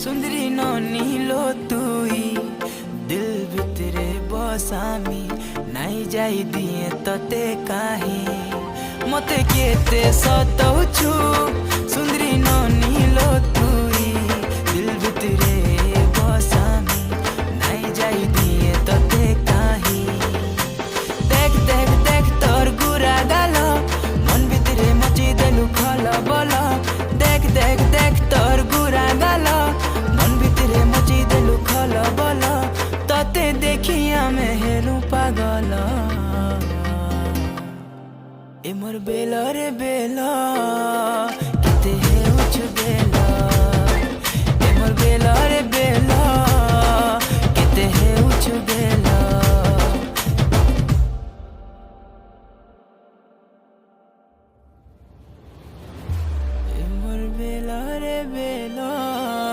सुंदरी नीलो तुई दिल भितरे बसामी नाई जाई दिए तते काहे मते केते सताउछु सुंदरी नीलो तुई दिल भितरे बसामी नाई जाई दिए तते काहे देख देख देख तोर गुरा गालो मन भितरे मची देलु खला बला देख देख देख तोर गुरा गालो मन भितरे मची देलु खला बला तते देखिया में हेलु पागल ए मोर बेला रे बेला